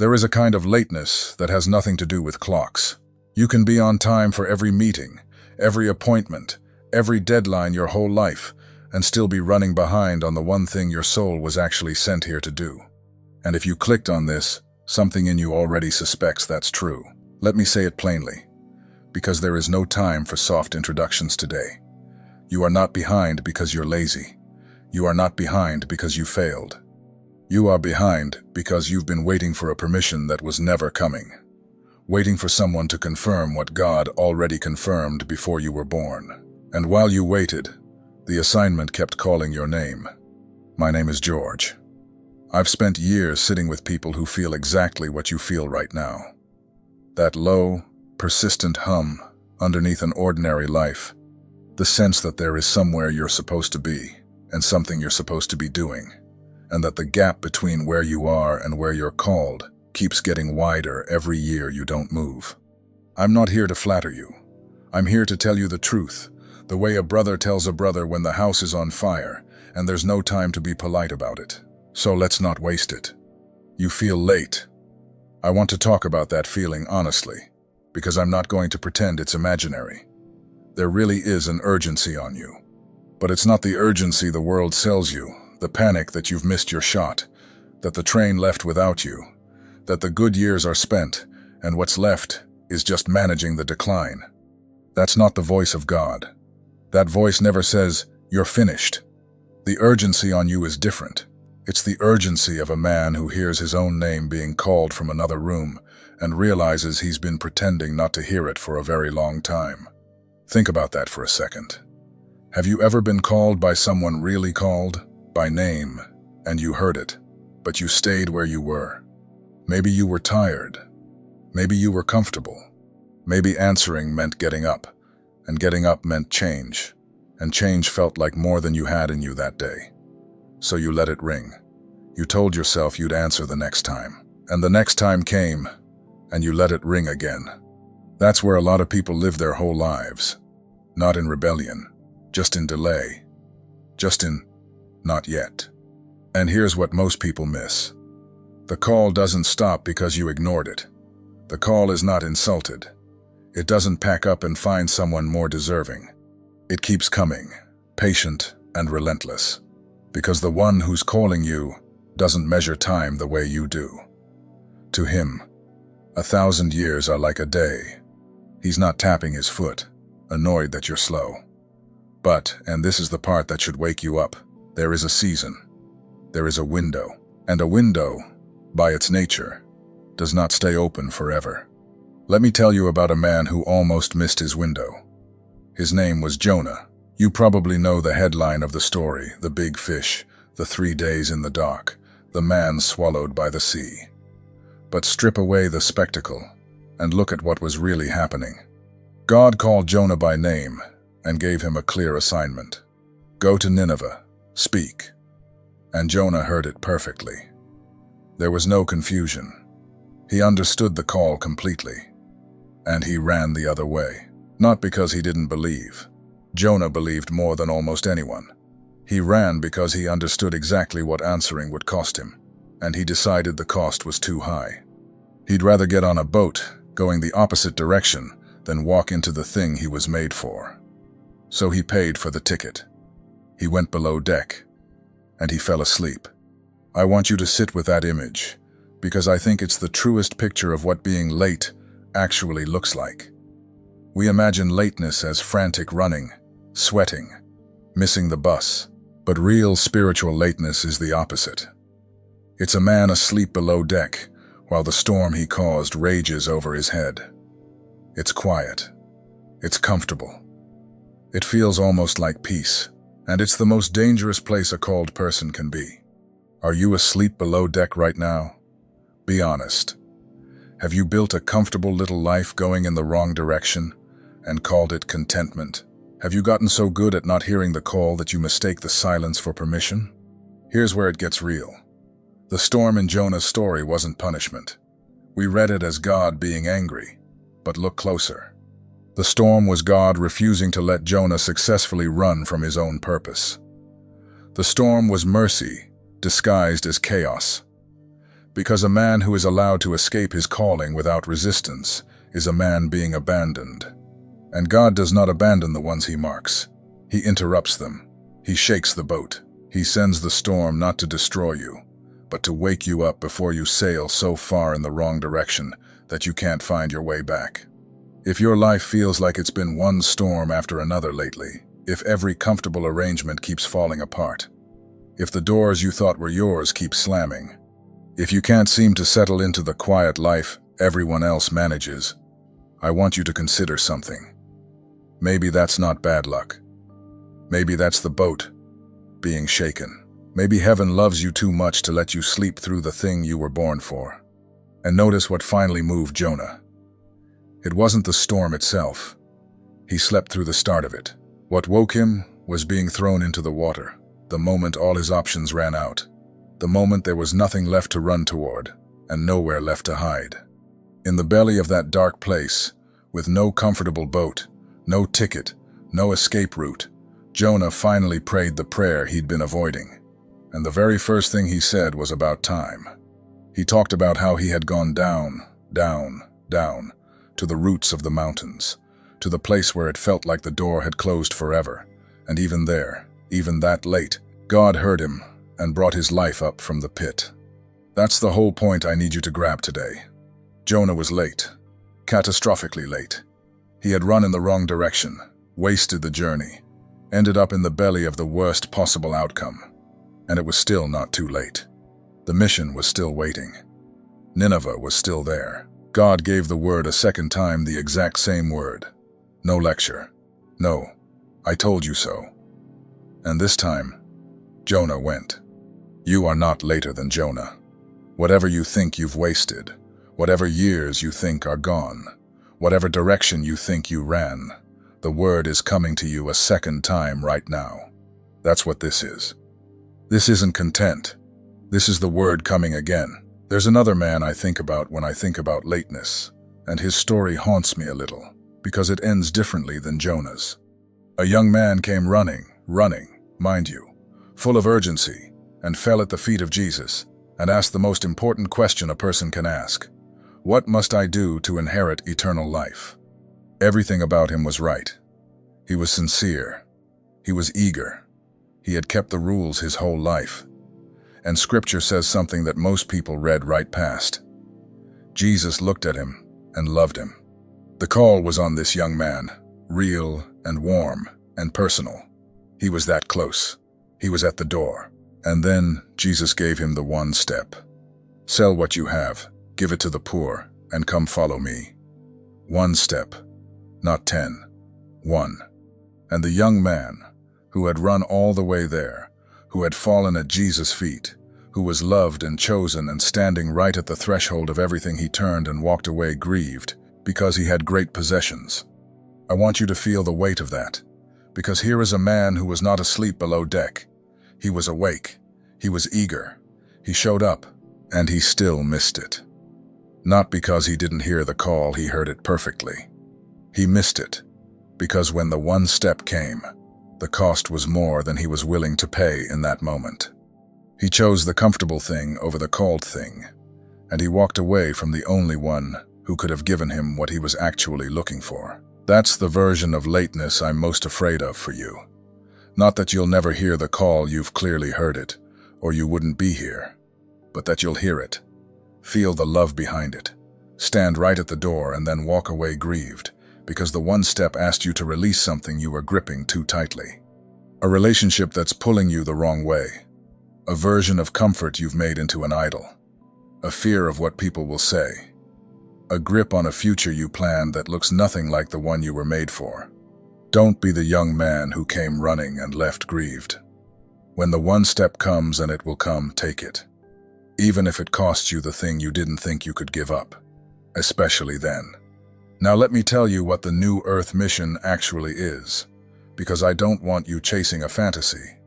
There is a kind of lateness that has nothing to do with clocks. You can be on time for every meeting, every appointment, every deadline your whole life, and still be running behind on the one thing your soul was actually sent here to do. And if you clicked on this, something in you already suspects that's true. Let me say it plainly, because there is no time for soft introductions today. You are not behind because you're lazy. You are not behind because you failed. You are behind because you've been waiting for a permission that was never coming. Waiting for someone to confirm what God already confirmed before you were born. And while you waited, the assignment kept calling your name. My name is George. I've spent years sitting with people who feel exactly what you feel right now. That low, persistent hum underneath an ordinary life. The sense that there is somewhere you're supposed to be and something you're supposed to be doing. And that the gap between where you are and where you're called keeps getting wider every year you don't move. I'm not here to flatter you. I'm here to tell you the truth, the way a brother tells a brother when the house is on fire and there's no time to be polite about it. So let's not waste it. You feel late. I want to talk about that feeling honestly, because I'm not going to pretend it's imaginary. There really is an urgency on you. But it's not the urgency the world sells you, the panic that you've missed your shot, that the train left without you, that the good years are spent, and what's left is just managing the decline. That's not the voice of God. That voice never says, "You're finished." The urgency on you is different. It's the urgency of a man who hears his own name being called from another room and realizes he's been pretending not to hear it for a very long time. Think about that for a second. Have you ever been called by someone really called, by name, and you heard it, but you stayed where you were? Maybe you were tired. Maybe you were comfortable. Maybe answering meant getting up, and getting up meant change, and change felt like more than you had in you that day. So you let it ring. You told yourself you'd answer the next time, and the next time came, and you let it ring again. That's where a lot of people live their whole lives. Not in rebellion, just in delay, just in not yet. And here's what most people miss. The call doesn't stop because you ignored it. The call is not insulted. It doesn't pack up and find someone more deserving. It keeps coming, patient and relentless, because the one who's calling you doesn't measure time the way you do. To him, 1,000 years are like a day. He's not tapping his foot, annoyed that you're slow. But, and this is the part that should wake you up, there is a season. There is a window. And a window, by its nature, does not stay open forever. Let me tell you about a man who almost missed his window. His name was Jonah. You probably know the headline of the story, the big fish, the 3 days in the dock, the man swallowed by the sea. But strip away the spectacle and look at what was really happening. God called Jonah by name and gave him a clear assignment. Go to Nineveh, speak. And Jonah heard it perfectly. There was no confusion. He understood the call completely. And he ran the other way. Not because he didn't believe. Jonah believed more than almost anyone. He ran because he understood exactly what answering would cost him, and he decided the cost was too high. He'd rather get on a boat, going the opposite direction, than walk into the thing he was made for. So he paid for the ticket. He went below deck, and he fell asleep. I want you to sit with that image, because I think it's the truest picture of what being late actually looks like. We imagine lateness as frantic running, sweating, missing the bus, but real spiritual lateness is the opposite. It's a man asleep below deck, while the storm he caused rages over his head. It's quiet. It's comfortable. It feels almost like peace, and it's the most dangerous place a called person can be. Are you asleep below deck right now? Be honest. Have you built a comfortable little life going in the wrong direction and called it contentment? Have you gotten so good at not hearing the call that you mistake the silence for permission? Here's where it gets real. The storm in Jonah's story wasn't punishment. We read it as God being angry, but look closer. The storm was God refusing to let Jonah successfully run from his own purpose. The storm was mercy, disguised as chaos. Because a man who is allowed to escape his calling without resistance is a man being abandoned. And God does not abandon the ones he marks. He interrupts them. He shakes the boat. He sends the storm not to destroy you, but to wake you up before you sail so far in the wrong direction that you can't find your way back. If your life feels like it's been one storm after another lately, if every comfortable arrangement keeps falling apart, if the doors you thought were yours keep slamming, if you can't seem to settle into the quiet life everyone else manages, I want you to consider something. Maybe that's not bad luck. Maybe that's the boat being shaken. Maybe heaven loves you too much to let you sleep through the thing you were born for. And notice what finally moved Jonah. It wasn't the storm itself. He slept through the start of it. What woke him was being thrown into the water, the moment all his options ran out, the moment there was nothing left to run toward and nowhere left to hide. In the belly of that dark place, with no comfortable boat, no ticket, no escape route, Jonah finally prayed the prayer he'd been avoiding. And the very first thing he said was about time. He talked about how he had gone down, down, down, to the roots of the mountains, to the place where it felt like the door had closed forever. And even there, even that late, God heard him and brought his life up from the pit. That's the whole point I need you to grab today. Jonah was late, catastrophically late. He had run in the wrong direction, wasted the journey, ended up in the belly of the worst possible outcome. And it was still not too late. The mission was still waiting. Nineveh was still there. God gave the word a second time, the exact same word. No lecture. No, I told you so. And this time, Jonah went. You are not later than Jonah. Whatever you think you've wasted, whatever years you think are gone, whatever direction you think you ran, the word is coming to you a second time right now. That's what this is. This isn't content. This is the word coming again. There's another man I think about when I think about lateness, and his story haunts me a little, because it ends differently than Jonah's. A young man came running, mind you, full of urgency, and fell at the feet of Jesus, and asked the most important question a person can ask. What must I do to inherit eternal life? Everything about him was right. He was sincere. He was eager. He had kept the rules his whole life. And Scripture says something that most people read right past. Jesus looked at him and loved him. The call was on this young man, real and warm and personal. He was that close. He was at the door. And then Jesus gave him the one step. Sell what you have, give it to the poor, and come follow me. One step, not 10. One. And the young man, who had run all the way there, who had fallen at Jesus' feet, who was loved and chosen and standing right at the threshold of everything, he turned and walked away grieved because he had great possessions. I want you to feel the weight of that, because here is a man who was not asleep below deck. He was awake. He was eager. He showed up, and he still missed it. Not because he didn't hear the call, he heard it perfectly. He missed it because when the one step came, the cost was more than he was willing to pay in that moment. He chose the comfortable thing over the called thing, and he walked away from the only one who could have given him what he was actually looking for. That's the version of lateness I'm most afraid of for you. Not that you'll never hear the call, you've clearly heard it, or you wouldn't be here, but that you'll hear it, feel the love behind it, stand right at the door and then walk away grieved, because the one step asked you to release something you were gripping too tightly. A relationship that's pulling you the wrong way. A version of comfort you've made into an idol. A fear of what people will say. A grip on a future you planned that looks nothing like the one you were made for. Don't be the young man who came running and left grieved. When the one step comes, and it will come, take it. Even if it costs you the thing you didn't think you could give up. Especially then. Now let me tell you what the New Earth mission actually is, because I don't want you chasing a fantasy.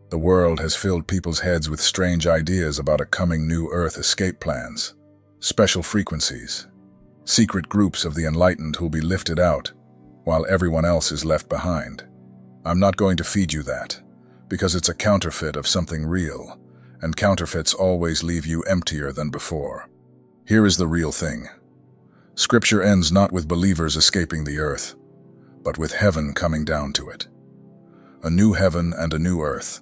The world has filled people's heads with strange ideas about a coming New Earth escape plans, special frequencies, secret groups of the enlightened who'll be lifted out, while everyone else is left behind. I'm not going to feed you that, because it's a counterfeit of something real, and counterfeits always leave you emptier than before. Here is the real thing. Scripture ends not with believers escaping the earth, but with heaven coming down to it. A new heaven and a new earth,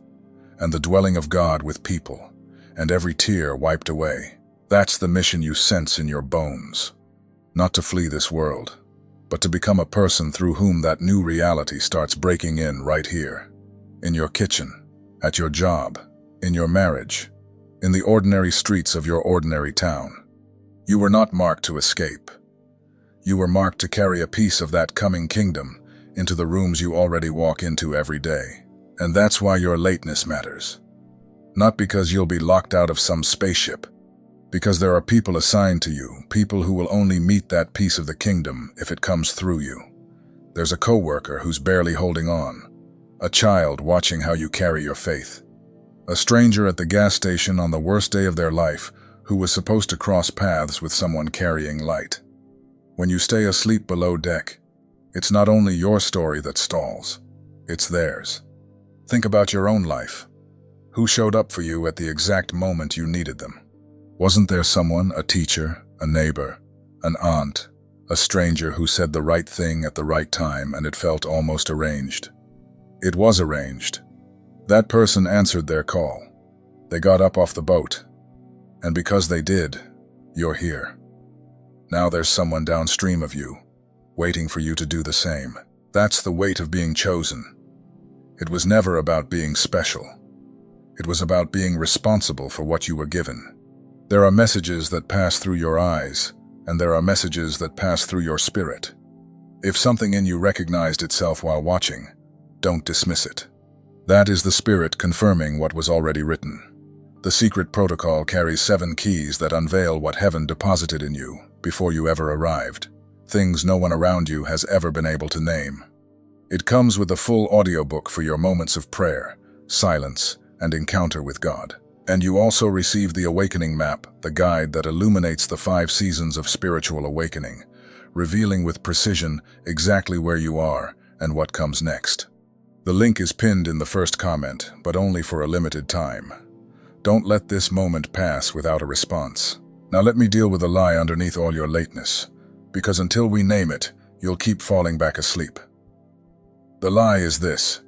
and the dwelling of God with people, and every tear wiped away. That's the mission you sense in your bones. Not to flee this world, but to become a person through whom that new reality starts breaking in right here. In your kitchen, at your job, in your marriage, in the ordinary streets of your ordinary town. You were not marked to escape. You were marked to carry a piece of that coming kingdom into the rooms you already walk into every day. And that's why your lateness matters. Not because you'll be locked out of some spaceship, because there are people assigned to you, people who will only meet that piece of the kingdom if it comes through you. There's a coworker who's barely holding on, a child watching how you carry your faith, a stranger at the gas station on the worst day of their life who was supposed to cross paths with someone carrying light. When you stay asleep below deck, it's not only your story that stalls, it's theirs. Think about your own life. Who showed up for you at the exact moment you needed them? Wasn't there someone, a teacher, a neighbor, an aunt, a stranger who said the right thing at the right time and it felt almost arranged? It was arranged. That person answered their call. They got up off the boat. And because they did, you're here. Now there's someone downstream of you, waiting for you to do the same. That's the weight of being chosen. It was never about being special. It was about being responsible for what you were given. There are messages that pass through your eyes, and there are messages that pass through your spirit. If something in you recognized itself while watching, don't dismiss it. That is the spirit confirming what was already written. The secret protocol carries 7 keys that unveil what heaven deposited in you before you ever arrived, things no one around you has ever been able to name. It comes with a full audiobook for your moments of prayer, silence, and encounter with God. And you also receive the Awakening Map, the guide that illuminates the 5 seasons of spiritual awakening, revealing with precision exactly where you are and what comes next. The link is pinned in the first comment, but only for a limited time. Don't let this moment pass without a response. Now let me deal with the lie underneath all your lateness, because until we name it, you'll keep falling back asleep. The lie is this,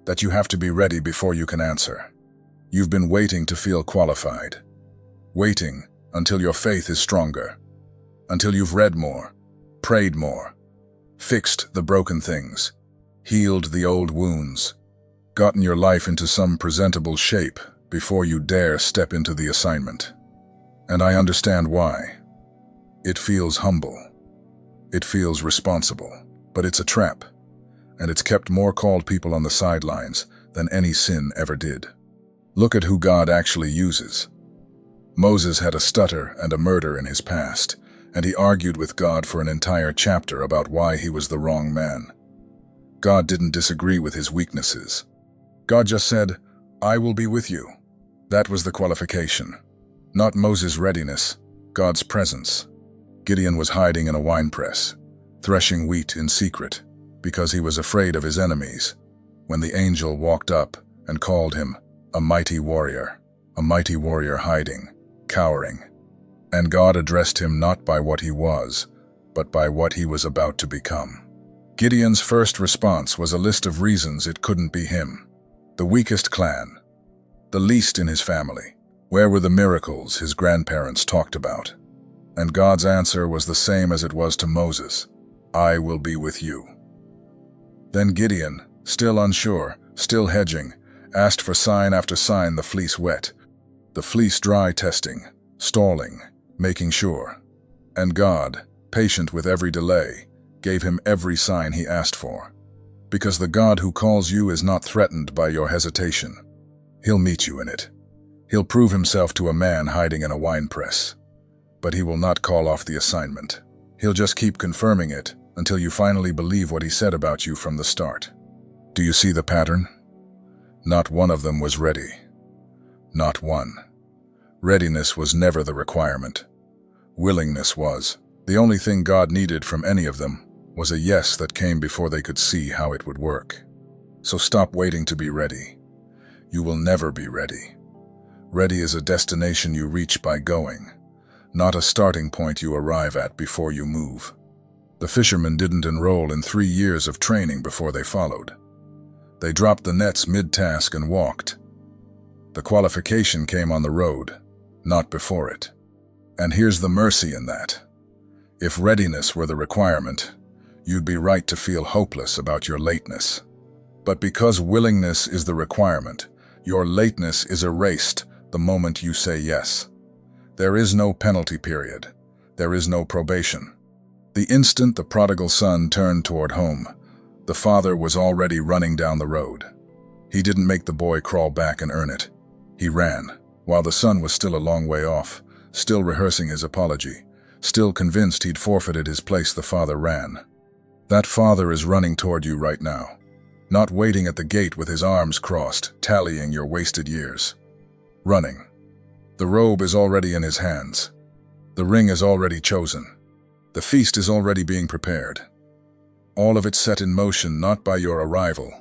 that you have to be ready before you can answer. You've been waiting to feel qualified. Waiting until your faith is stronger. Until you've read more, prayed more, fixed the broken things, healed the old wounds, gotten your life into some presentable shape before you dare step into the assignment. And I understand why. It feels humble. It feels responsible. But it's a trap. And it's kept more called people on the sidelines than any sin ever did. Look at who God actually uses. Moses had a stutter and a murder in his past, and he argued with God for an entire chapter about why he was the wrong man. God didn't disagree with his weaknesses. God just said, "I will be with you." That was the qualification. Not Moses' readiness, God's presence. Gideon was hiding in a winepress, threshing wheat in secret, because he was afraid of his enemies, when the angel walked up and called him a mighty warrior hiding, cowering. And God addressed him not by what he was, but by what he was about to become. Gideon's first response was a list of reasons it couldn't be him. The weakest clan, the least in his family. Where were the miracles his grandparents talked about? And God's answer was the same as it was to Moses, "I will be with you." Then Gideon, still unsure, still hedging, asked for sign after sign, the fleece wet, the fleece dry, testing, stalling, making sure. And God, patient with every delay, gave him every sign he asked for. Because the God who calls you is not threatened by your hesitation. He'll meet you in it. He'll prove himself to a man hiding in a winepress. But he will not call off the assignment. He'll just keep confirming it until you finally believe what he said about you from the start. Do you see the pattern? Not one of them was ready. Not one. Readiness was never the requirement. Willingness was. The only thing God needed from any of them was a yes that came before they could see how it would work. So stop waiting to be ready. You will never be ready. Ready is a destination you reach by going, not a starting point you arrive at before you move. The fishermen didn't enroll in 3 years of training before they followed. They dropped the nets mid-task and walked. The qualification came on the road, not before it. And here's the mercy in that. If readiness were the requirement, you'd be right to feel hopeless about your lateness. But because willingness is the requirement, your lateness is erased the moment you say yes. There is no penalty period. There is no probation. The instant the prodigal son turned toward home, the father was already running down the road. He didn't make the boy crawl back and earn it. He ran, while the son was still a long way off, still rehearsing his apology, still convinced he'd forfeited his place. The father ran. That father is running toward you right now, not waiting at the gate with his arms crossed, tallying your wasted years. Running. The robe is already in his hands. The ring is already chosen. The feast is already being prepared. All of it set in motion not by your arrival,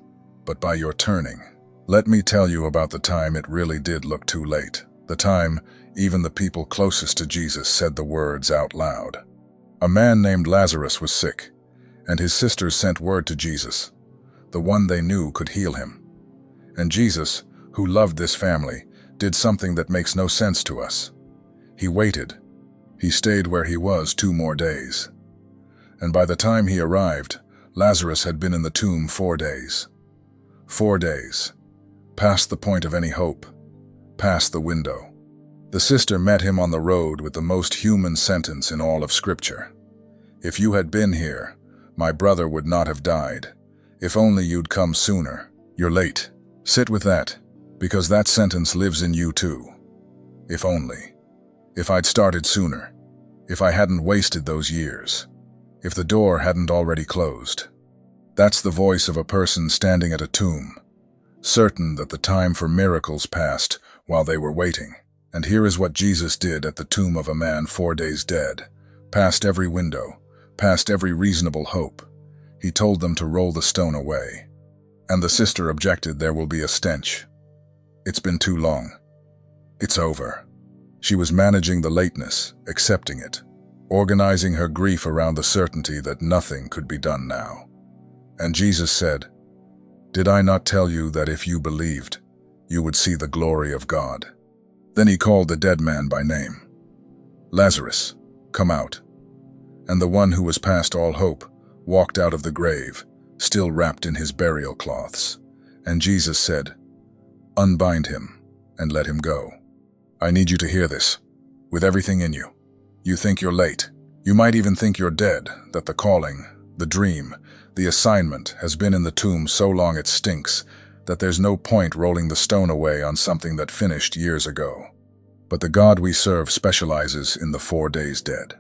but by your turning. Let me tell you about the time it really did look too late. The time even the people closest to Jesus said the words out loud. A man named Lazarus was sick, and his sisters sent word to Jesus, the one they knew could heal him. And Jesus, who loved this family, did something that makes no sense to us. He waited. He stayed where he was 2 more days. And by the time he arrived, Lazarus had been in the tomb 4 days. 4 days. Past the point of any hope. Past the window. The sister met him on the road with the most human sentence in all of Scripture. If you had been here, my brother would not have died. If only you'd come sooner. You're late. Sit with that, because that sentence lives in you too. If only. If I'd started sooner. If I hadn't wasted those years. If the door hadn't already closed. That's the voice of a person standing at a tomb, certain that the time for miracles passed while they were waiting. And here is what Jesus did at the tomb of a man 4 days dead, past every window, past every reasonable hope. He told them to roll the stone away. And the sister objected. There will be a stench. It's been too long. It's over. She was managing the lateness, accepting it, organizing her grief around the certainty that nothing could be done now. And Jesus said, "Did I not tell you that if you believed, you would see the glory of God?" Then he called the dead man by name. "Lazarus, come out." And the one who was past all hope walked out of the grave, still wrapped in his burial cloths. And Jesus said, "Unbind him and let him go." I need you to hear this, with everything in you. You think you're late. You might even think you're dead, that the calling, the dream, the assignment has been in the tomb so long it stinks, that there's no point rolling the stone away on something that finished years ago. But the God we serve specializes in the 4 days dead.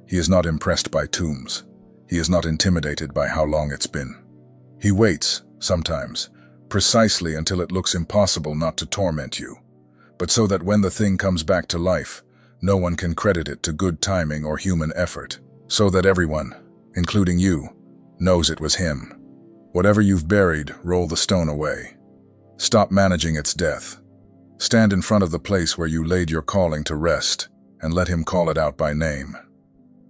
He is not impressed by tombs. He is not intimidated by how long it's been. He waits, sometimes, precisely until it looks impossible not to torment you, but so that when the thing comes back to life, no one can credit it to good timing or human effort, so that everyone, including you, knows it was him. Whatever you've buried, roll the stone away. Stop managing its death. Stand in front of the place where you laid your calling to rest and let him call it out by name.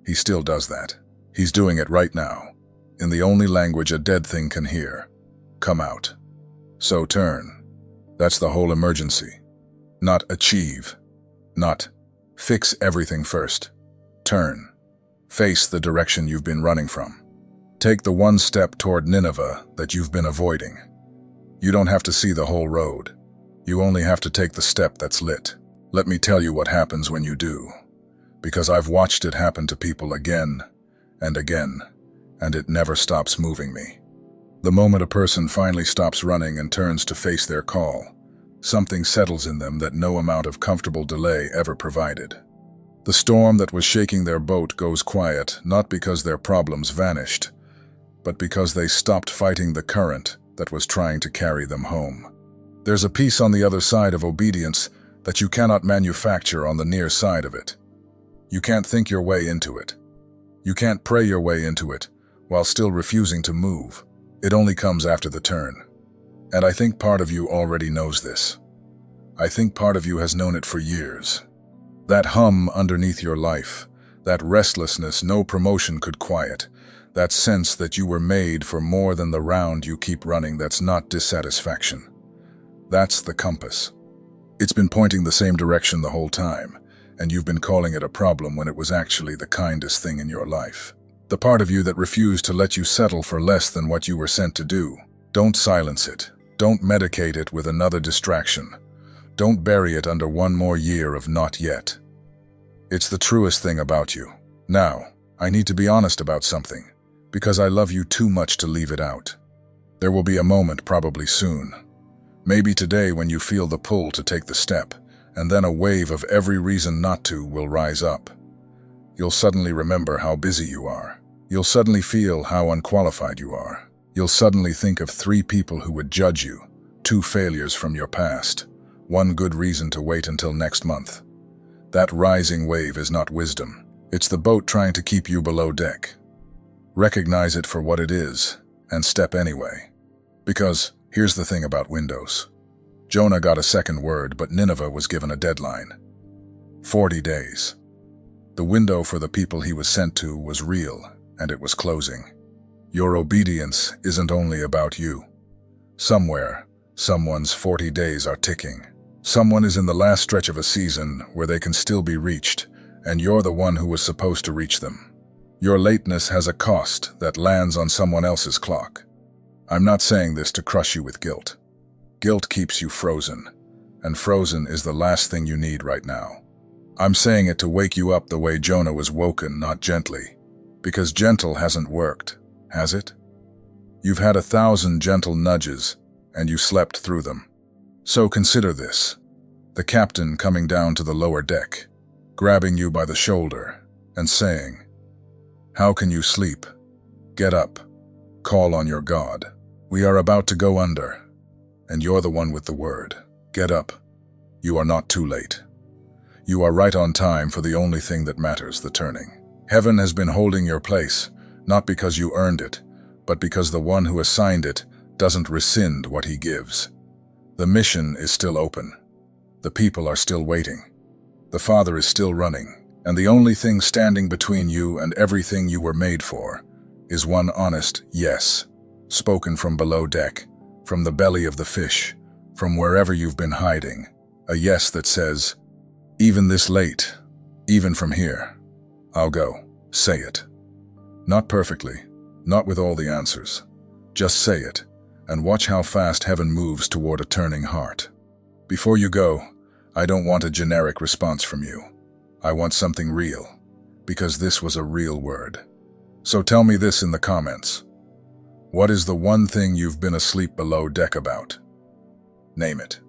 He still does that. He's doing it right now, in the only language a dead thing can hear. Come out. So turn. That's the whole emergency. Not achieve. Not fix everything first. Turn. Face the direction you've been running from. Take the one step toward Nineveh that you've been avoiding. You don't have to see the whole road. You only have to take the step that's lit. Let me tell you what happens when you do, because I've watched it happen to people again and again, and it never stops moving me. The moment a person finally stops running and turns to face their call, something settles in them that no amount of comfortable delay ever provided. The storm that was shaking their boat goes quiet, not because their problems vanished, but because they stopped fighting the current that was trying to carry them home. There's a peace on the other side of obedience that you cannot manufacture on the near side of it. You can't think your way into it. You can't pray your way into it while still refusing to move. It only comes after the turn. And I think part of you already knows this. I think part of you has known it for years. That hum underneath your life, that restlessness no promotion could quiet, that sense that you were made for more than the round you keep running that's not dissatisfaction. That's the compass. It's been pointing the same direction the whole time, and you've been calling it a problem when it was actually the kindest thing in your life. The part of you that refused to let you settle for less than what you were sent to do. Don't silence it. Don't medicate it with another distraction. Don't bury it under one more year of not yet. It's the truest thing about you. Now, I need to be honest about something, because I love you too much to leave it out. There will be a moment probably soon. Maybe today when you feel the pull to take the step, and then a wave of every reason not to will rise up. You'll suddenly remember how busy you are. You'll suddenly feel how unqualified you are. You'll suddenly think of 3 people who would judge you, 2 failures from your past, 1 good reason to wait until next month. That rising wave is not wisdom. It's the boat trying to keep you below deck. Recognize it for what it is, and step anyway. Because here's the thing about windows. Jonah got a second word, but Nineveh was given a deadline. 40 days. The window for the people he was sent to was real, and it was closing. Your obedience isn't only about you. Somewhere, someone's 40 days are ticking. Someone is in the last stretch of a season where they can still be reached, and you're the one who was supposed to reach them. Your lateness has a cost that lands on someone else's clock. I'm not saying this to crush you with guilt. Guilt keeps you frozen, and frozen is the last thing you need right now. I'm saying it to wake you up the way Jonah was woken, not gently, because gentle hasn't worked, has it? You've had 1,000 gentle nudges, and you slept through them. So consider this: the captain coming down to the lower deck, grabbing you by the shoulder, and saying, "How can you sleep? Get up. Call on your God. We are about to go under." And you're the one with the word. Get up. You are not too late. You are right on time for the only thing that matters, the turning. Heaven has been holding your place, not because you earned it, but because the one who assigned it doesn't rescind what he gives. The mission is still open. The people are still waiting. The Father is still running, and the only thing standing between you and everything you were made for is one honest yes, spoken from below deck, from the belly of the fish, from wherever you've been hiding, a yes that says, "Even this late, even from here, I'll go." Say it. Not perfectly, not with all the answers. Just say it, and watch how fast heaven moves toward a turning heart. Before you go, I don't want a generic response from you. I want something real, because this was a real word. So tell me this in the comments. What is the one thing you've been asleep below deck about? Name it.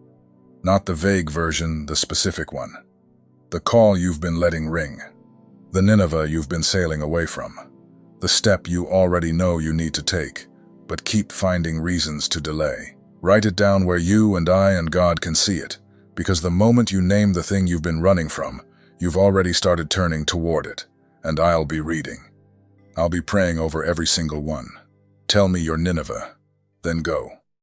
Not the vague version, the specific one. The call you've been letting ring. The Nineveh you've been sailing away from. The step you already know you need to take, but keep finding reasons to delay. Write it down where you and I and God can see it, because the moment you name the thing you've been running from, you've already started turning toward it, and I'll be reading. I'll be praying over every single one. Tell me your Nineveh, then go.